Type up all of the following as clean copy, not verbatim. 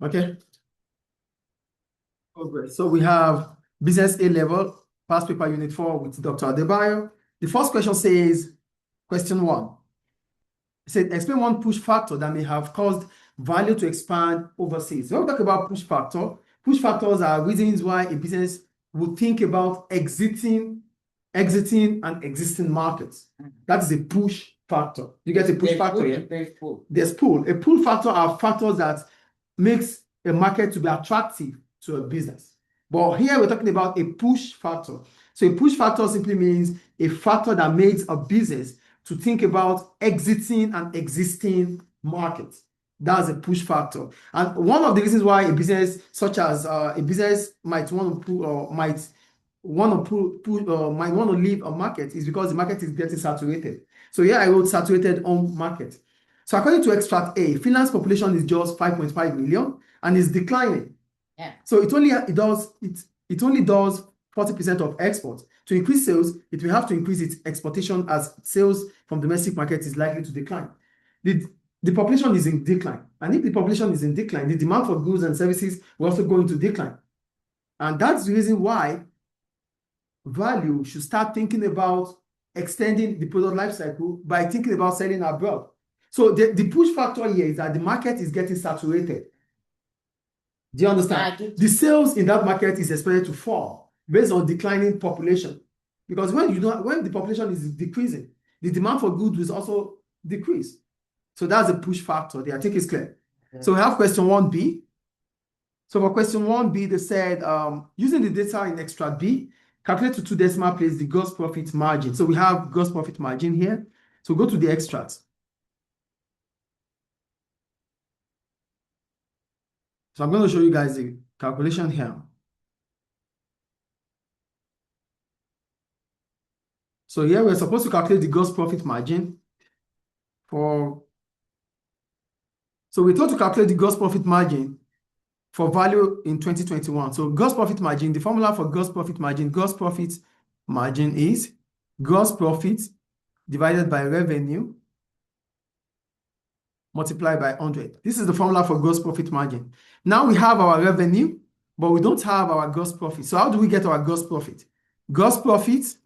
Okay. Oh, great. So we have Business A level, past paper unit 4 with Dr. Adebayo. The first question says, question 1. It said, explain one push factor that may have caused value to expand overseas. When we talk about push factors are reasons why a business would think about exiting an existing market. That is a push factor. You get a push factor here? There's pull. A pull factor are factors that makes a market to be attractive to a business. But here we're talking about a push factor. So a push factor simply means a factor that makes a business to think about exiting an existing market. That's a push factor. And one of the reasons why a business, such as a business might want to pull or might want to leave a market is because the market is getting saturated. So here I wrote saturated home market. So according to extract A, Finland's population is just 5.5 million and is declining. Yeah. So it only does 40% of exports. To increase sales, it will have to increase its exportation as sales from domestic market is likely to decline. The population is in decline. And if the population is in decline, the demand for goods and services will also go into decline. And that's the reason why value should start thinking about extending the product life cycle by thinking about selling abroad. So the push factor here is that the market is getting saturated. Do you understand? The sales in that market is expected to fall based on declining population. Because when the population is decreasing, the demand for goods will also decrease. So that's a push factor there. I think it's clear. Okay. So we have question 1B. So for question 1B, they said, using the data in extract B, calculate to 2 decimal places the gross profit margin. So we have gross profit margin here. So go to the extract. So I'm going to show you guys the calculation here. So here we're supposed to calculate the gross profit margin so we're told to calculate the gross profit margin for value in 2021. So gross profit margin, the formula for gross profit margin is gross profit divided by revenue multiplied by 100. This is the formula for gross profit margin. Now we have our revenue, but we don't have our gross profit. So how do we get our gross profit? Gross profit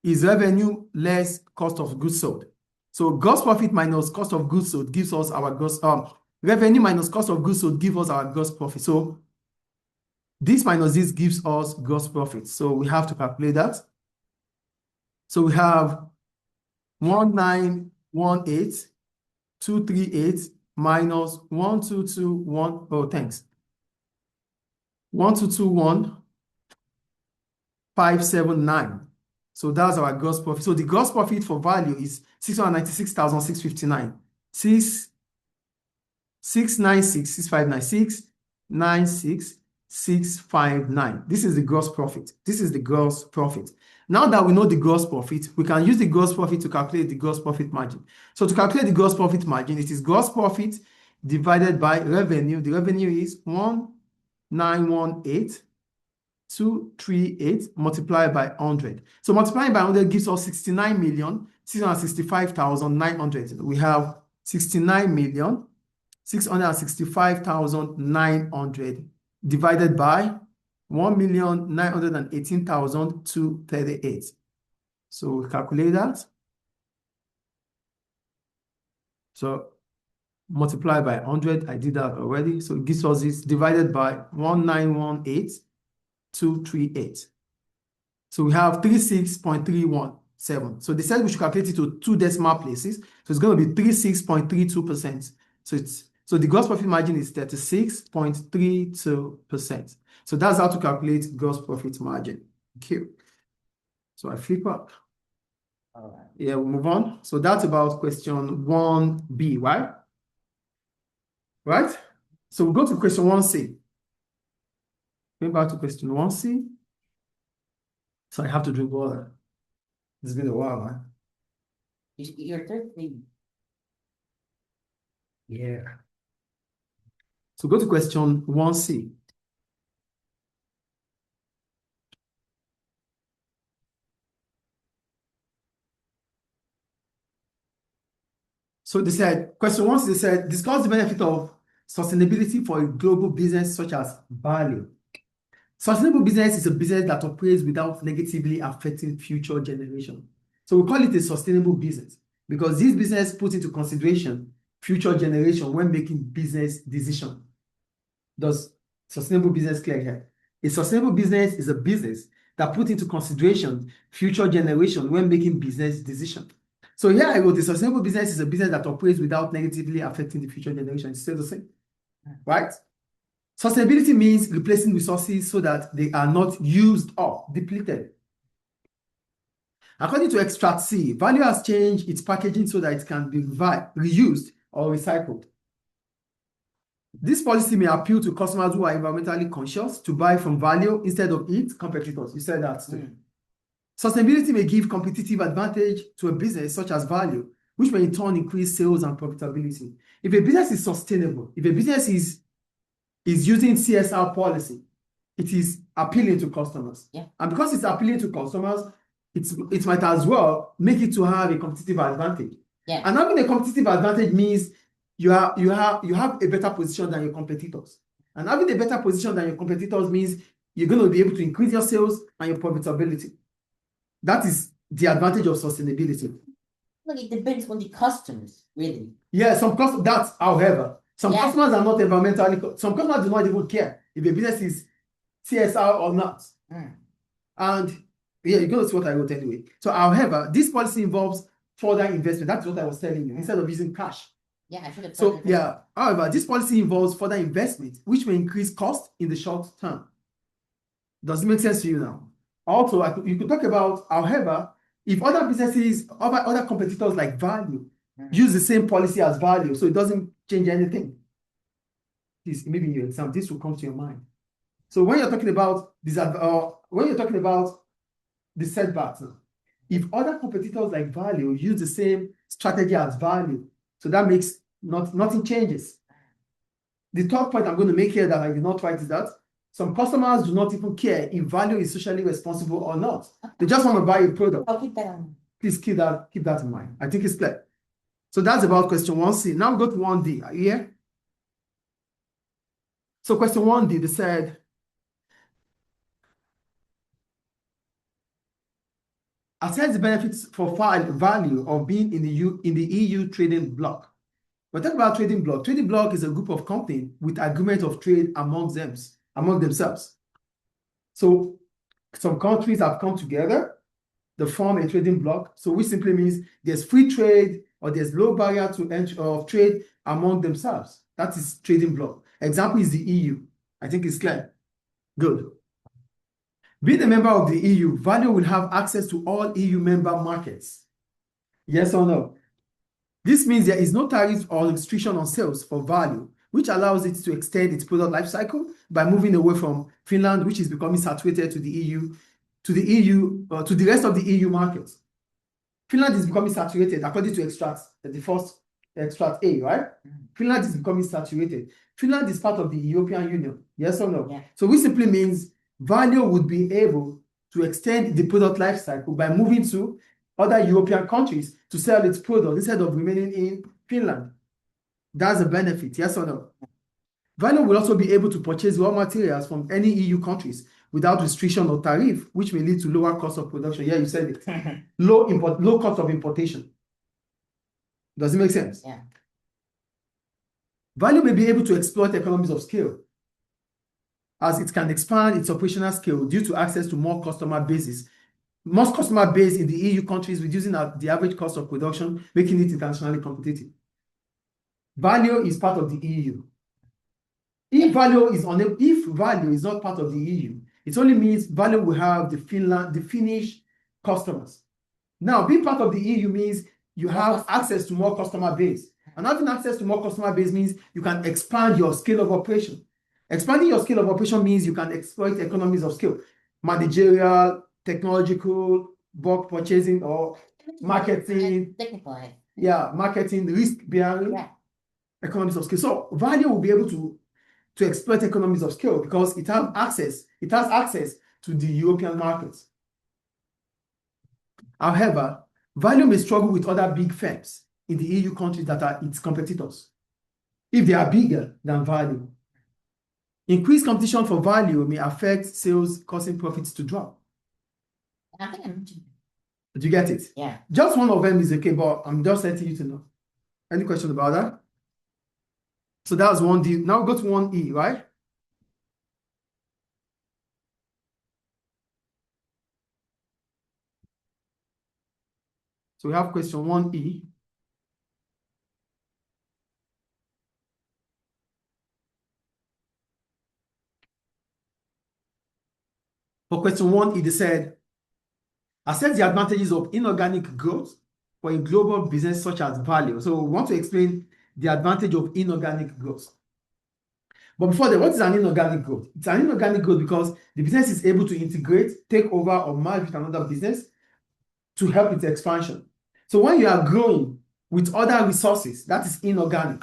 is revenue less cost of goods sold. So gross profit minus cost of goods sold gives us our gross revenue minus cost of goods sold gives us our gross profit. So this minus this gives us gross profit. So we have to calculate that. So we have 1918,238 minus 1221. Oh, thanks. 1221,579. So that's our gross profit. So the gross profit for value is 696,659. 696,659. This is the gross profit. This is the gross profit. Now that we know the gross profit, we can use the gross profit to calculate the gross profit margin. So to calculate the gross profit margin, it is gross profit divided by revenue. The revenue is 1918,238 multiplied by 100. So multiplying by 100 gives us 69,665,900. We have 69,665,900 divided by 1,918,238. So we calculate that. So multiply by 100. I did that already. So it gives us this divided by 1918,238. So we have 36.317. So they said we should calculate it to 2 decimal places. So it's going to be 36.32%. So the gross profit margin is 36.32%. So that's how to calculate gross profit margin. Thank you. So I flip up. All right. Yeah, we'll move on. So that's about question 1B, right? Right? So we'll go to question 1C. Going back to question 1C. So I have to drink water. It's been a while, man. You're thirsty. Yeah. So go to question 1C. So they said, question 1, they said, discuss the benefit of sustainability for a global business such as value. Sustainable business is a business that operates without negatively affecting future generations. So we call it a sustainable business because this business puts into consideration future generation when making business decisions. Does sustainable business clear here? A sustainable business is a business that puts into consideration future generation when making business decisions. So here I wrote, the sustainable business is a business that operates without negatively affecting the future generation. It's still the same, right? Sustainability means replacing resources so that they are not used or depleted. According to Extract C, Value has changed its packaging so that it can be reused or recycled. This policy may appeal to customers who are environmentally conscious to buy from Value instead of its competitors. You said that too. Sustainability may give competitive advantage to a business such as Value, which may in turn increase sales and profitability. If a business is sustainable, if a business is using CSR policy, it is appealing to customers. Yeah. And because it's appealing to customers, it might as well make it to have a competitive advantage. Yeah. And having a competitive advantage means you have a better position than your competitors. And having a better position than your competitors means you're going to be able to increase your sales and your profitability. That is the advantage of sustainability. Look, it depends on the customers, really. Yeah, however, some Yeah. customers are not environmentally, some customers do not even care if a business is CSR or not. And yeah, you're going to see what I wrote anyway. So, however, this policy involves further investment. That's what I was telling you, instead of using cash. Yeah, I should have. So, yeah, however, this policy involves further investment, which may increase cost in the short term. Does it make sense to you now? Also, you could talk about, however, if other businesses, other competitors like Value, use the same policy as Value, so it doesn't change anything. This, maybe in your exam, this will come to your mind. So when you're talking about the setbacks, if other competitors like Value use the same strategy as Value, so that makes nothing changes. The third point I'm going to make here that I did not write is that some customers do not even care if Value is socially responsible or not. They just want to buy a product. I'll keep that on. Please keep that in mind. I think it's clear. So that's about question 1C. Now go to 1D. Are you here? So question 1D, they said, assess the benefits for Value of being in the EU trading bloc. We're talking about trading bloc. Trading bloc is a group of companies with agreement of trade among themselves. So some countries have come together to form a trading bloc. So which simply means there's free trade or there's low barrier to entry of trade among themselves. That is trading bloc. Example is the EU. I think it's clear. Good. Being a member of the EU, Value will have access to all EU member markets. Yes or no? This means there is no tariff or restriction on sales for Value, which allows it to extend its product life cycle by moving away from Finland, which is becoming saturated to the rest of the EU markets. Finland is becoming saturated according to the first extract A, right? Finland is becoming saturated. Finland is part of the European Union. Yes or no? Yeah. So which simply means Value would be able to extend the product life cycle by moving to other European countries to sell its product instead of remaining in Finland. That's a benefit, yes or no? Value will also be able to purchase raw materials from any EU countries without restriction or tariff, which may lead to lower cost of production. Yeah, you said it. Low cost of importation. Does it make sense? Yeah. Value may be able to exploit economies of scale, as it can expand its operational scale due to access to more customer bases. Most customer base in the EU countries, reducing the average cost of production, making it internationally competitive. Value is part of the EU. If Value is not part of the EU, it only means Value will have the Finnish customers. Now, being part of the EU means you have access to more customer base. And having access to more customer base means you can expand your scale of operation. Expanding your scale of operation means you can exploit economies of scale, managerial, technological, bulk purchasing, or marketing. Technical. Yeah, marketing, risk-bearing, economies of scale. So Value will be able to exploit economies of scale because it has access to the European markets. However, Value may struggle with other big firms in the EU countries that are its competitors. if they are bigger than value. Increased competition for value may affect sales, causing profits to drop. I think I mentioned. Do you get it? Yeah. Just one of them is okay, but I'm just letting you to know. Any question about that? So that was 1D. Now go to 1E, right? So we have question 1E. For question 1E, they said, assess the advantages of inorganic growth for a global business such as value. So we want to explain the advantage of inorganic growth. But before that, what is an inorganic growth? It's an inorganic growth because the business is able to integrate, take over, or merge with another business to help its expansion. So when you are growing with other resources, that is inorganic.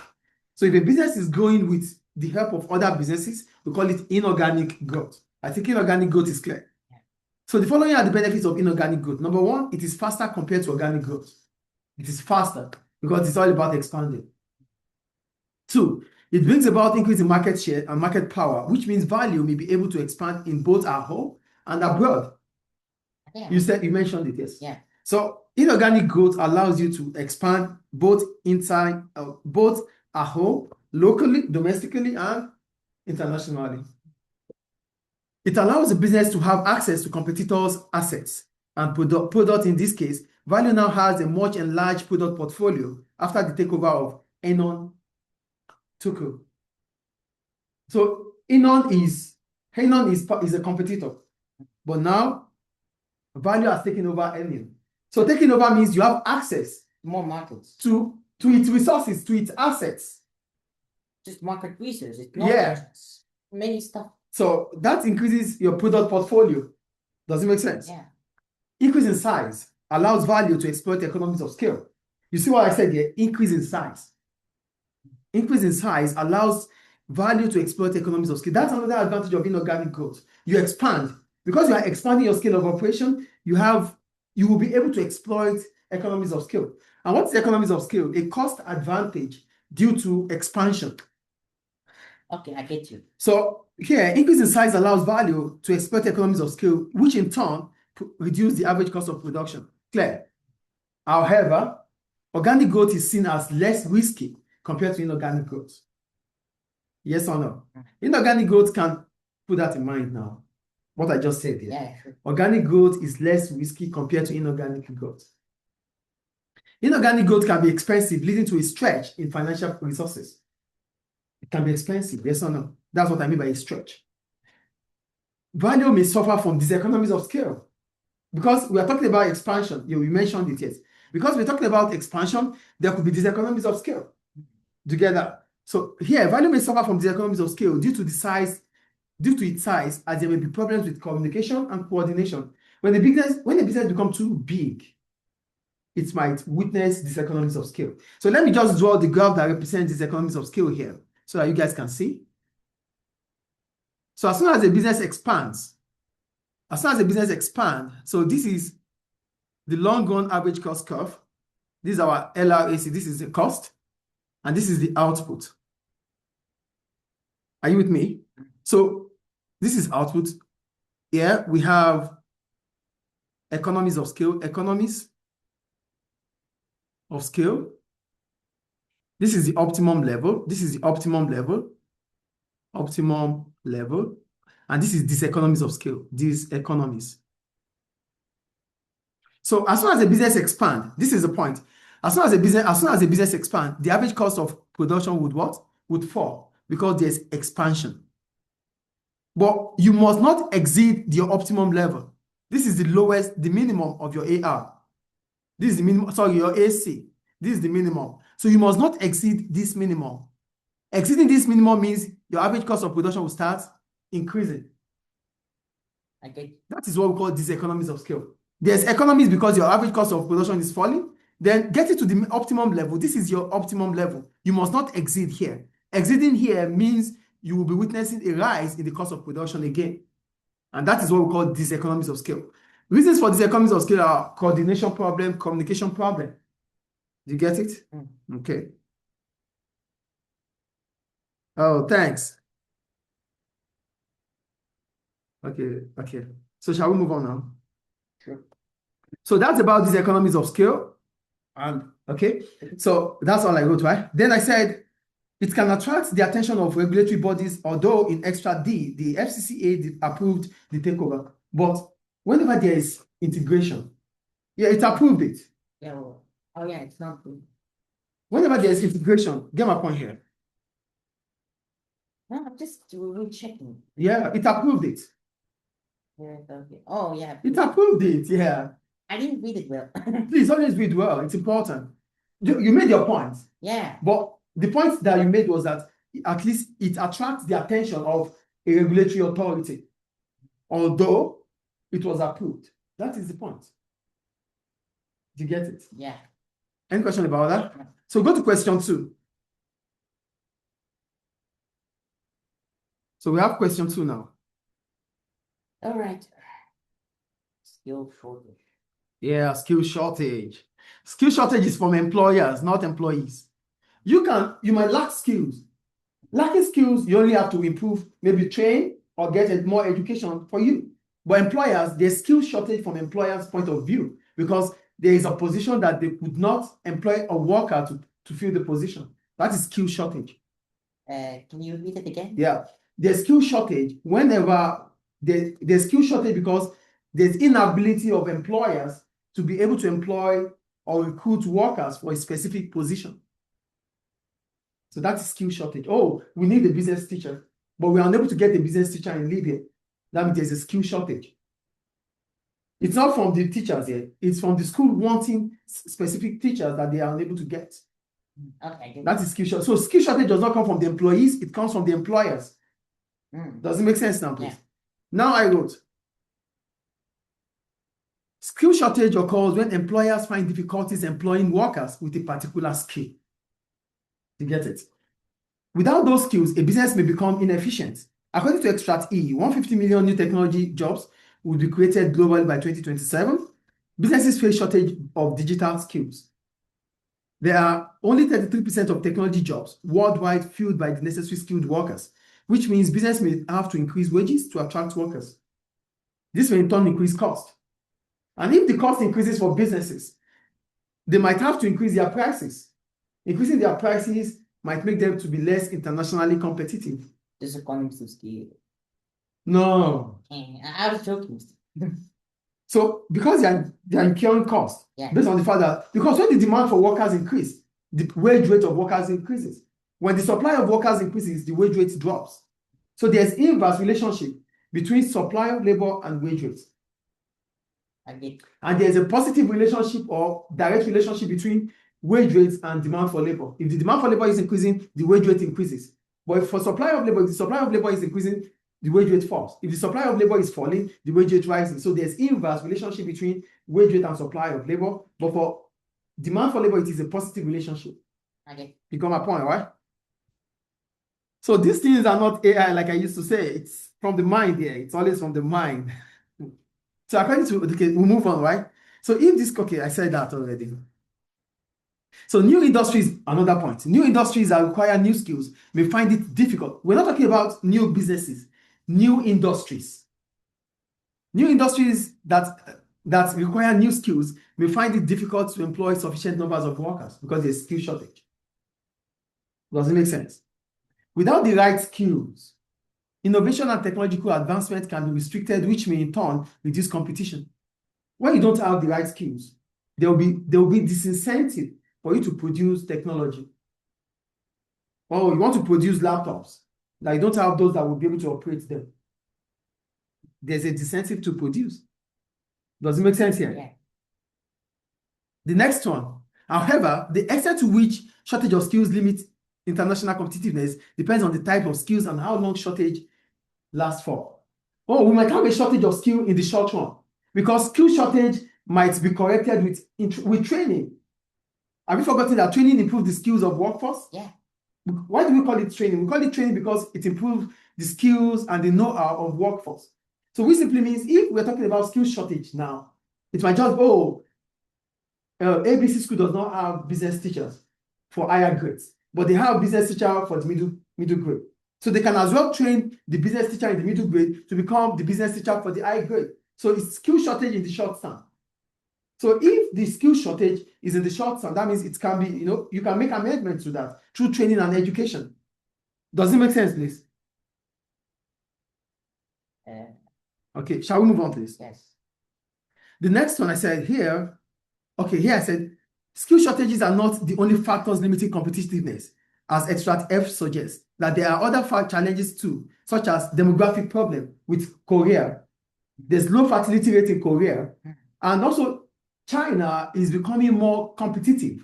So if a business is growing with the help of other businesses, we call it inorganic growth. I think inorganic growth is clear. So the following are the benefits of inorganic growth. Number one, it is faster compared to organic growth. It is faster because it's all about expanding. Two, it brings about increase in market share and market power, which means value may be able to expand in both our home and abroad. You mentioned it, yes. Yeah. So inorganic growth allows you to expand both inside, both at home, locally, domestically, and internationally. It allows the business to have access to competitors' assets and product. In this case, Value now has a much enlarged product portfolio after the takeover of Enon Tutor. So Enon is a competitor, but now Value has taken over Enon. So taking over means you have access More markets. to its resources, to its assets. Just market research. It's Yeah. many stuff. So that increases your product portfolio. Does it make sense? Yeah. Increase in size allows Value to exploit economies of scale. You see what I said here? Increase in size. Increase in size allows Value to exploit economies of scale. That's another advantage of inorganic growth. You expand. Because you are expanding your scale of operation, you will be able to exploit economies of scale. And what's the economies of scale? A cost advantage due to expansion. Okay, I get you. So here, increase in size allows Value to exploit economies of scale, which in turn reduce the average cost of production. Clear? However, organic growth is seen as less risky compared to inorganic growth. Yes or no? Inorganic growth can put that in mind now. What I just said here. Yeah, sure. Organic growth is less risky compared to inorganic growth. Inorganic growth can be expensive, leading to a stretch in financial resources. It can be expensive, yes or no? That's what I mean by a stretch. Value may suffer from diseconomies of scale because we are talking about expansion. You mentioned it, yes. Because we're talking about expansion, there could be diseconomies of scale together. So here, Value may suffer from diseconomies of scale due to its size, as there may be problems with communication and coordination. When a business becomes too big, it might witness diseconomies of scale. So let me just draw the graph that represents diseconomies of scale here so that you guys can see. So as soon as a business expands, so this is the long run average cost curve. This is our LRAC, this is the cost, and this is the output. Are you with me? So this is output. Here we have economies of scale, This is the optimum level. This is the optimum level. And this is diseconomies of scale, these economies. So as soon as a business expands, this is the point. As soon as a business expands, the average cost of production would what? Would fall because there's expansion. But you must not exceed your optimum level. This is the lowest, the minimum of your AR. This is the minimum, sorry, your AC. This is the minimum. So you must not exceed this minimum. Exceeding this minimum means your average cost of production will start increasing. Okay. That is what we call diseconomies of scale. There's economies because your average cost of production is falling. Then get it to the optimum level. This is your optimum level. You must not exceed here. Exceeding here means you will be witnessing a rise in the cost of production again. And that is what we call diseconomies of scale. Reasons for diseconomies of scale are coordination problem, communication problem. Do you get it? Okay. Oh, thanks. Okay. So shall we move on now? Sure. So that's about these economies of scale. And okay, so that's all I wrote, right? Then I said it can attract the attention of regulatory bodies, although in Extra D, the FCCA approved the takeover. But whenever there is integration, yeah, it approved it. Yeah. Well, oh yeah, it's not good. Whenever there is integration, get my point here. No, I'm just rechecking. Yeah, it approved it. Yeah, okay. Oh yeah. It approved it, yeah. I didn't read it well. Please always read well. It's important. You made your point, Yeah. but the point that you made was that at least it attracts the attention of a regulatory authority, although it was approved. That is the point. Do you get it? Yeah. Any question about that? Yeah. So go to question 2. So we have question 2 now. All right. Skill shortage. Yeah, skill shortage. Skill shortage is from employers, not employees. You might lack skills. Lacking skills, you only have to improve, maybe train or get more education for you. But employers, there's skill shortage from employers' point of view because there is a position that they could not employ a worker to fill the position. That is skill shortage. Can you repeat it again? Yeah, there's skill shortage whenever there's skill shortage because there's inability of employers to be able to employ or recruit workers for a specific position. So that is skill shortage. Oh, we need a business teacher, but we are unable to get a business teacher in Libya. That means there's a skill shortage. It's not from the teachers here. It's from the school wanting specific teachers that they are unable to get. Okay. That is skill shortage. So skill shortage does not come from the employees. It comes from the employers. Does it make sense now, please? Yeah. Now I wrote, skill shortage occurs when employers find difficulties employing workers with a particular skill. You get it? Without those skills, a business may become inefficient. According to Extract E, 150 million new technology jobs will be created globally by 2027. Businesses face shortage of digital skills. There are only 33% of technology jobs worldwide filled by the necessary skilled workers, which means business may have to increase wages to attract workers. This may in turn increase cost. And if the cost increases for businesses, they might have to increase their prices. Increasing their prices might make them to be less internationally competitive. This is economics of scale. No. I was joking. So because they are incurring costs, based on the fact that because when the demand for workers increase, the wage rate of workers increases. When the supply of workers increases, the wage rate drops. So there's inverse relationship between supply of labor and wage rates. And there's a positive relationship or direct relationship between wage rates and demand for labor. If the demand for labor is increasing, the wage rate increases. But if for supply of labor, if the supply of labor is increasing, the wage rate falls. If the supply of labor is falling, the wage rate rises. So there's inverse relationship between wage rate and supply of labor. But for demand for labor, it is a positive relationship. You got my point, right? So these things are not AI like I used to say. It's from the mind here. It's always from the mind. So according to, okay, we'll move on, right? So if this, okay, I said that already. So new industries, another point. New industries that require new skills may find it difficult. We're not talking about new businesses, new industries. New industries that require new skills may find it difficult to employ sufficient numbers of workers because there's skill shortage. Does it make sense? Without the right skills, innovation and technological advancement can be restricted, which may in turn reduce competition. When you don't have the right skills, there will be disincentive for you to produce technology. Oh, you want to produce laptops, that you don't have those that will be able to operate them. There's a disincentive to produce. Does it make sense here? Yeah. The next one. However, the extent to which shortage of skills limits international competitiveness depends on the type of skills and how long shortage lasts for. Oh, we might have a shortage of skill in the short run because skill shortage might be corrected with training. Have you forgotten that training improves the skills of workforce? Yeah. Why do we call it training? We call it training because it improves the skills and the know-how of workforce. So which simply means if we're talking about skill shortage now, it might just, ABC school does not have business teachers for higher grades, but they have business teacher for the middle grade. So they can as well train the business teacher in the middle grade to become the business teacher for the high grade. So it's skill shortage in the short term. So if the skill shortage is in the short term, that means it can be, you can make amendments to that through training and education. Does it make sense, please? Okay, shall we move on, please? Yes. The next one I said here, okay, here I said, skill shortages are not the only factors limiting competitiveness, as Extract F suggests, that there are other challenges too, such as demographic problem with Korea. There's low fertility rate in Korea, and also China is becoming more competitive.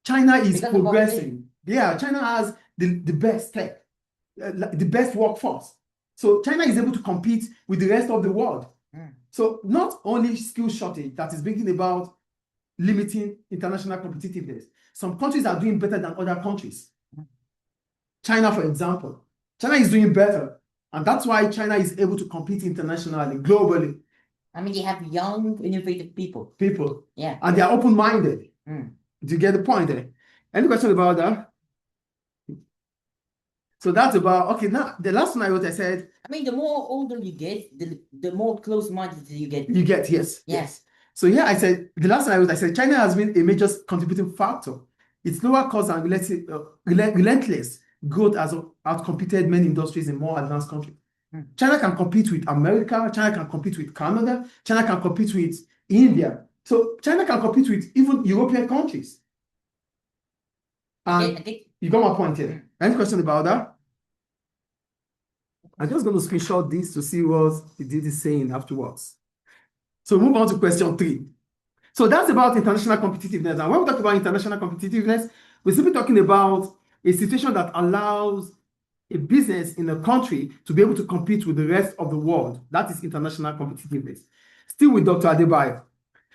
China is progressing. Yeah, China has the best tech, the best workforce. So China is able to compete with the rest of the world. So not only skill shortage that is bringing about limiting international competitiveness. Some countries are doing better than other countries. China, for example. China is doing better. And that's why China is able to compete internationally, globally. I mean, they have young, innovative people. Yeah. And they are open-minded. Do you get the point there? Any question about that? So that's about, okay, now the last one I wrote, I said, I mean, the more older you get, the more close-minded you get. You get, yes. So here I said, the last one I wrote, I said, China has been a major contributing factor. Its lower cost and relentless growth has outcompeted many industries in more advanced countries. China can compete with America, China can compete with Canada, China can compete with India. So China can compete with even European countries. And you got my point here. Any question about that? I'm just going to screenshot this to see what it is saying afterwards. So move on to question 3. So that's about international competitiveness. And when we talk about international competitiveness, we're simply talking about a situation that allows a business in a country to be able to compete with the rest of the world. That is international competitiveness. Still with Dr. Adebayo.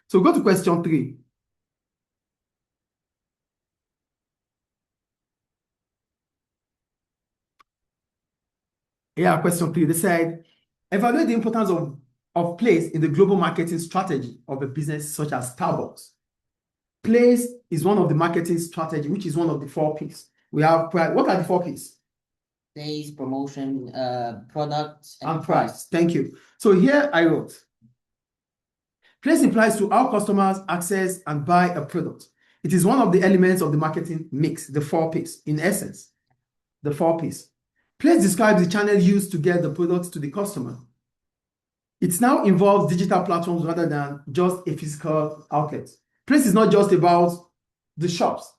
So go to question 3. Yeah, question 3. They said, evaluate the importance of place in the global marketing strategy of a business such as Starbucks. Place is one of the marketing strategy, which is one of the 4 P's. We have, what are the 4 P's? Place, promotion, products, and price. Thank you. So here I wrote, place implies to how customers access and buy a product. It is one of the elements of the marketing mix, the 4 P's, in essence, the 4 P's. Place describes the channel used to get the product to the customer. It now involves digital platforms rather than just a physical outlet. Place is not just about the shops.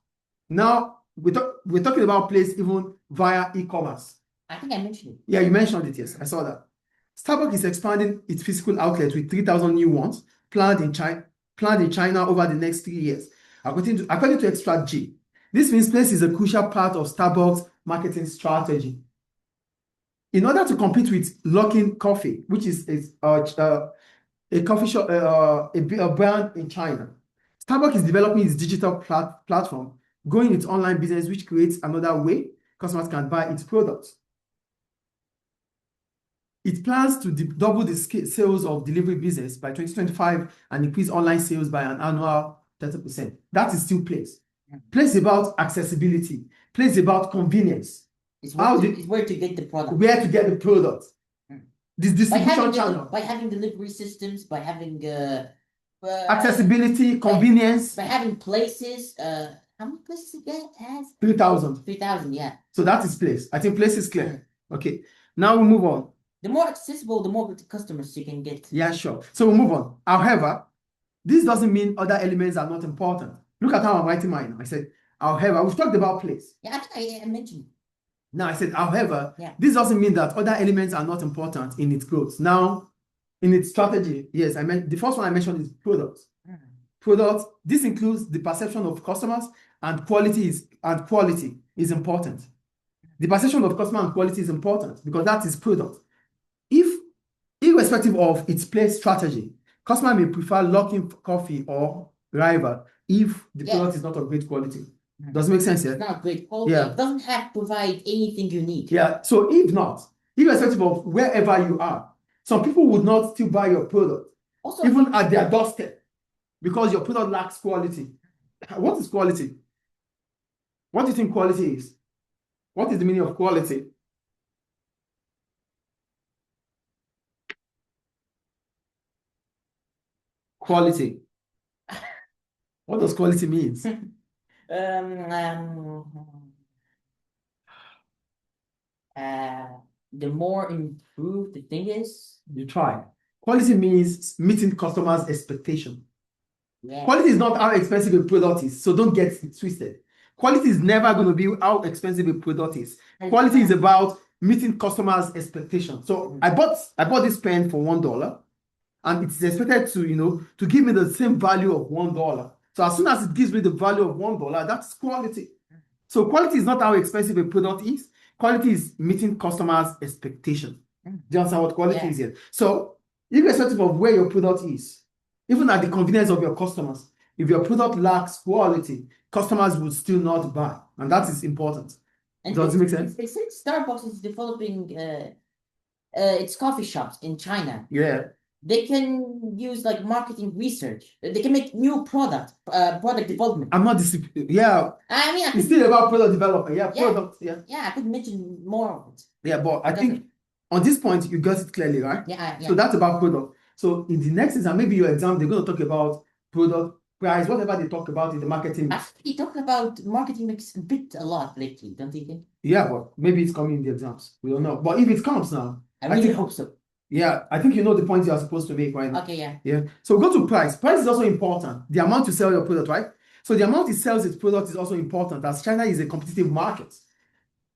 Now, we're talking about place even via e-commerce. I think I mentioned it. Yeah, you mentioned it, yes. I saw that. Starbucks is expanding its physical outlet with 3,000 new ones planned in China over the next 3 years, according to Extract G. This means place is a crucial part of Starbucks' marketing strategy. In order to compete with Luckin Coffee, which is a coffee shop, a brand in China, Starbucks is developing its digital platform, growing its online business, which creates another way customers can buy its products. It plans to double the sales of delivery business by 2025 and increase online sales by an annual 30%. That is still place. Place is about accessibility. Place is about convenience. It's where to get the product. Where to get the product. This distribution channel. By having delivery systems, by having accessibility, convenience. By having places. How many places it has? 3,000. 3,000, yeah. So that is place. I think place is clear. Okay. Now we move on. The more accessible, the more customers you can get. Yeah, sure. So we'll move on. However, this doesn't mean other elements are not important. Look at how I'm writing mine. I said, however, we've talked about place. Yeah, I mentioned. Now I said, however, this doesn't mean that other elements are not important in its growth. Now, in its strategy, yes, I meant the first one I mentioned is products. Products. This includes the perception of customers and quality is important. The perception of customer and quality is important because that is product. Irrespective of its place strategy, customer may prefer Luckin Coffee or rival if the product is not of great quality. Does it make sense? Yeah? It's not great quality. Yeah. It doesn't have to provide anything unique. Yeah. So if not, irrespective of wherever you are, some people would not still buy your product, also, even at their doorstep, because your product lacks quality. What is quality? What do you think quality is? What is the meaning of quality? Quality. What does quality mean? The more improved the thing is. You try. Quality means meeting customers' expectation. Yeah. Quality is not how expensive a product is, so don't get it twisted. Quality is never going to be how expensive a product is. Quality is about meeting customers' expectation. So I bought this pen for $1, and it's expected to give me the same value of $1. So as soon as it gives me the value of $1, that's quality. So quality is not how expensive a product is. Quality is meeting customers' expectation. Do you understand what quality is here? So irrespective of where your product is, even at the convenience of your customers, if your product lacks quality, customers will still not buy. And that is important. And Does it make sense? They said Starbucks is developing its coffee shops in China. Yeah. They can use like marketing research. They can make new product development. I'm not yeah. I mean, it's still about product development. Yeah, Yeah. product. Yeah. Yeah, I could mention more of it. Yeah, but I think on this point you got it clearly, right? Yeah. So that's about product. So in the next exam, maybe your exam, they're going to talk about product, price, whatever they talk about in the marketing. Actually, talk about marketing mix a lot lately, don't you think? Yeah, but maybe it's coming in the exams. We don't know. But if it comes now, I really hope so. Yeah, I think you know the point you are supposed to make right now. Okay, yeah. Yeah. So go to price. Price is also important. The amount you sell your product, right? So the amount it sells its product is also important, as China is a competitive market.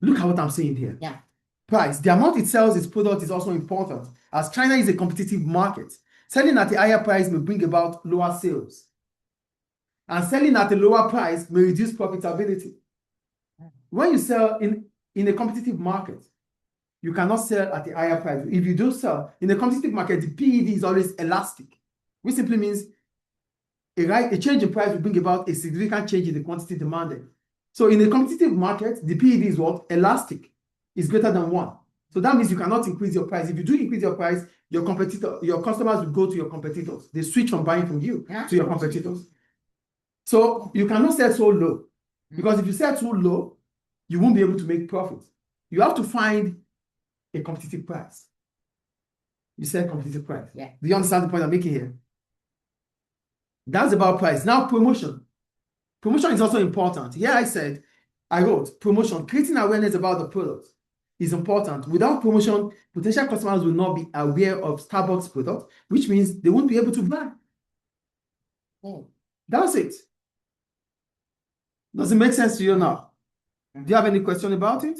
Look at what I'm saying here. Yeah. Price. The amount it sells its product is also important, as China is a competitive market. Selling at a higher price may bring about lower sales. And selling at a lower price may reduce profitability. When you sell in a competitive market, you cannot sell at a higher price. If you do sell in a competitive market, the PED is always elastic, which simply means a change in price will bring about a significant change in the quantity demanded. So in a competitive market, the PED is what? Elastic. Is greater than 1. So that means you cannot increase your price. If you do increase your price, your customers will go to your competitors. They switch from buying from you to your competitors. So you cannot sell so low, because if you sell too low, you won't be able to make profit. You have to find a competitive price. You said competitive price. Yeah. Do you understand the point I'm making here? That's about price. Now, promotion. Promotion is also important. Here I wrote promotion. Creating awareness about the product is important. Without promotion, potential customers will not be aware of Starbucks product, which means they won't be able to buy. That's it. Does it make sense to you now? Do you have any question about it?